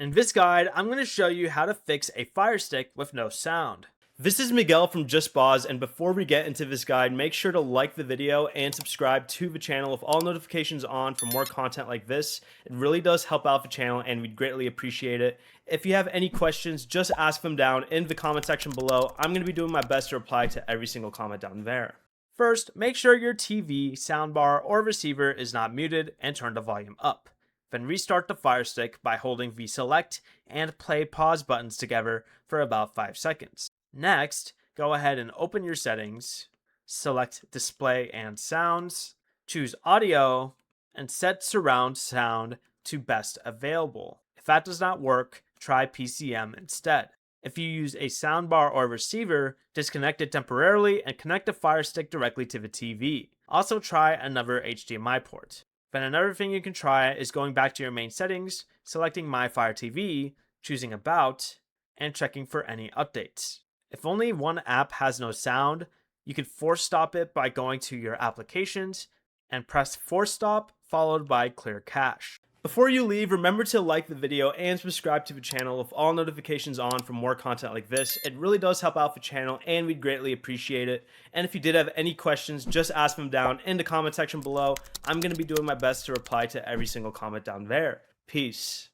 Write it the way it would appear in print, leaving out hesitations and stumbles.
In this guide, I'm going to show you how to fix a Fire Stick with no sound. This is Miguel from Just Pause, and before we get into this guide, make sure to like the video and subscribe to the channel with all notifications on for more content like this. It really does help out the channel and we'd greatly appreciate it. If you have any questions, just ask them down in the comment section below. I'm going to be doing my best to reply to every single comment down there. First, make sure your TV, soundbar, or receiver is not muted and turn the volume up. Then restart the Fire Stick by holding the select and play pause buttons together for about 5 seconds. Next, go ahead and open your settings, select display and sounds, choose audio, and set surround sound to best available. If that does not work, try PCM instead. If you use a soundbar or receiver, disconnect it temporarily and connect the Fire Stick directly to the TV. Also try another HDMI port. Then another thing you can try is going back to your main settings, selecting My Fire TV, choosing About, and checking for any updates. If only one app has no sound, you can force stop it by going to your applications and press force stop followed by clear cache. Before you leave, remember to like the video and subscribe to the channel with all notifications on for more content like this. It really does help out the channel and we'd greatly appreciate it. And if you did have any questions, just ask them down in the comment section below. I'm going to be doing my best to reply to every single comment down there. Peace.